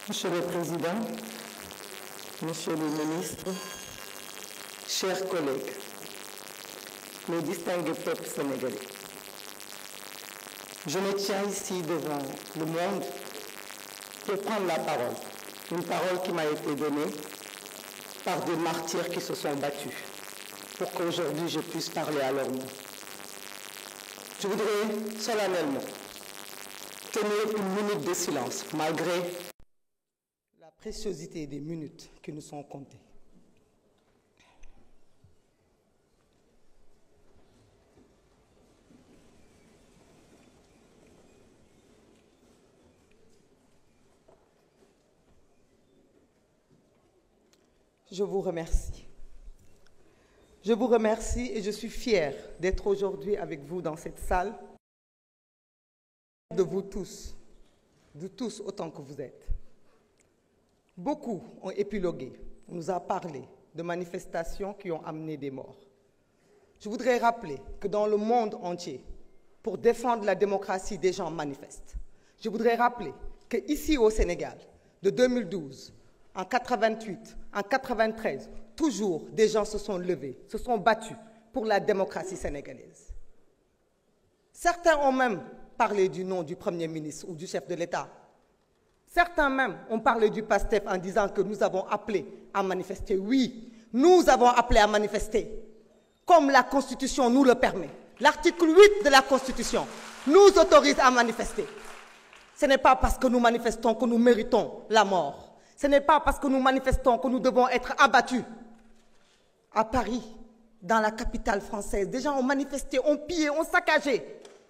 Monsieur le Président, Monsieur le Ministre, chers collègues, mes distingués peuples sénégalais, je me tiens ici devant le monde pour prendre la parole, une parole qui m'a été donnée par des martyrs qui se sont battus pour qu'aujourd'hui je puisse parler à leur nom. Je voudrais solennellement tenir une minute de silence, malgré la préciosité des minutes qui nous sont comptées. Je vous remercie. Je vous remercie et je suis fière d'être aujourd'hui avec vous dans cette salle, de vous tous autant que vous êtes. Beaucoup ont épilogué, on nous a parlé de manifestations qui ont amené des morts. Je voudrais rappeler que dans le monde entier, pour défendre la démocratie, des gens manifestent. Je voudrais rappeler qu'ici au Sénégal, de 2012, en 88, en 93, toujours des gens se sont levés, se sont battus pour la démocratie sénégalaise. Certains ont même parlé du nom du Premier ministre ou du chef de l'État. Certains même ont parlé du PASTEF en disant que nous avons appelé à manifester. Oui, nous avons appelé à manifester, comme la Constitution nous le permet. L'article 8 de la Constitution nous autorise à manifester. Ce n'est pas parce que nous manifestons que nous méritons la mort. Ce n'est pas parce que nous manifestons que nous devons être abattus. À Paris, dans la capitale française, des gens ont manifesté, ont pillé, ont saccagé.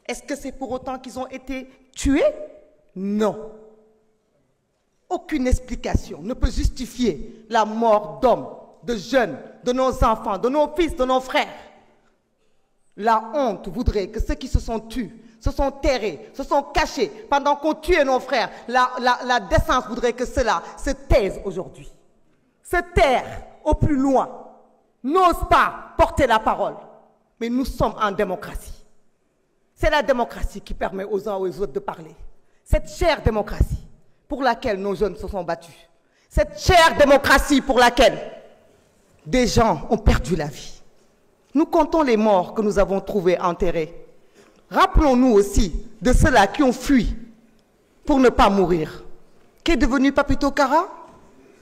Est-ce que c'est pour autant qu'ils ont été tués? Non. Aucune explication ne peut justifier la mort d'hommes, de jeunes, de nos enfants, de nos fils, de nos frères. La honte voudrait que ceux qui se sont tués, se sont terrés, se sont cachés pendant qu'on tuait nos frères. La décence voudrait que cela se taise aujourd'hui. Se taire au plus loin. N'ose pas porter la parole. Mais nous sommes en démocratie. C'est la démocratie qui permet aux uns et aux autres de parler. Cette chère démocratie pour laquelle nos jeunes se sont battus. Cette chère démocratie pour laquelle des gens ont perdu la vie. Nous comptons les morts que nous avons trouvés enterrés. Rappelons-nous aussi de ceux-là qui ont fui pour ne pas mourir. Qu'est devenu Papito Kara?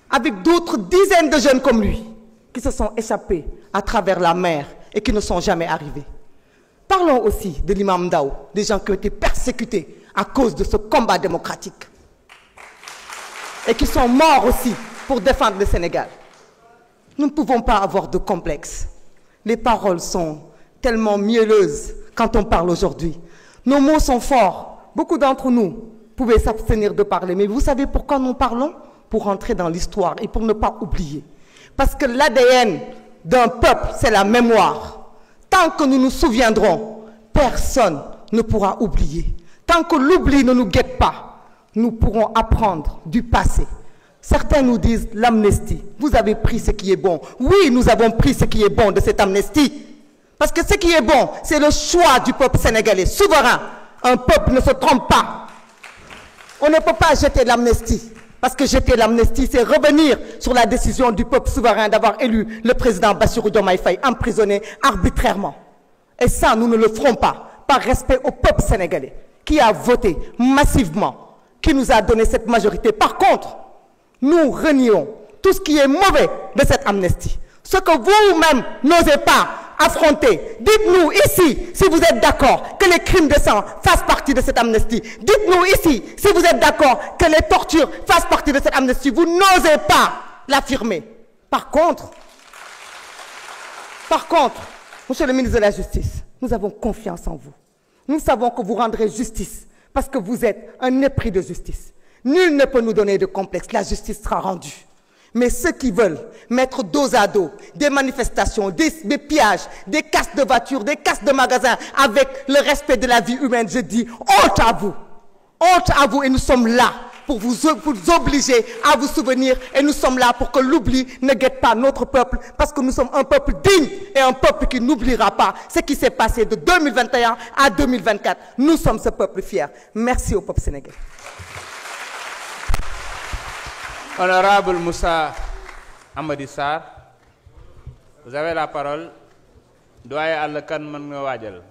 Avec d'autres dizaines de jeunes comme lui qui se sont échappés à travers la mer et qui ne sont jamais arrivés. Parlons aussi de l'imam Ndao, des gens qui ont été persécutés à cause de ce combat démocratique et qui sont morts aussi pour défendre le Sénégal. Nous ne pouvons pas avoir de complexe. Les paroles sont tellement mielleuses quand on parle aujourd'hui. Nos mots sont forts. Beaucoup d'entre nous pouvaient s'abstenir de parler. Mais vous savez pourquoi nous parlons? Pour entrer dans l'histoire et pour ne pas oublier. Parce que l'ADN d'un peuple, c'est la mémoire. Tant que nous nous souviendrons, personne ne pourra oublier. Tant que l'oubli ne nous guette pas, nous pourrons apprendre du passé. Certains nous disent l'amnistie. Vous avez pris ce qui est bon. Oui, nous avons pris ce qui est bon de cette amnistie. Parce que ce qui est bon, c'est le choix du peuple sénégalais, souverain. Un peuple ne se trompe pas. On ne peut pas jeter l'amnistie. Parce que jeter l'amnistie, c'est revenir sur la décision du peuple souverain d'avoir élu le président Bassirou Diomaye Faye, emprisonné arbitrairement. Et ça, nous ne le ferons pas, par respect au peuple sénégalais, qui a voté massivement, qui nous a donné cette majorité. Par contre, nous renions tout ce qui est mauvais de cette amnistie. Ce que vous-même n'osez pas affronter. Dites-nous ici si vous êtes d'accord que les crimes de sang fassent partie de cette amnistie. Dites-nous ici si vous êtes d'accord que les tortures fassent partie de cette amnistie. Vous n'osez pas l'affirmer. Par contre, Monsieur le ministre de la Justice, nous avons confiance en vous. Nous savons que vous rendrez justice parce que vous êtes un épris de justice. Nul ne peut nous donner de complexe. La justice sera rendue. Mais ceux qui veulent mettre dos à dos des manifestations, des pillages, des casses de voitures, des casses de magasins avec le respect de la vie humaine, je dis honte à vous. Honte à vous et nous sommes là pour vous obliger à vous souvenir et nous sommes là pour que l'oubli ne guette pas notre peuple parce que nous sommes un peuple digne et un peuple qui n'oubliera pas ce qui s'est passé de 2021 à 2024. Nous sommes ce peuple fier. Merci au peuple sénégalais. Honorable Moussa Amady Sarr, vous avez la parole. Doyen Alla Kane mën nga waajal.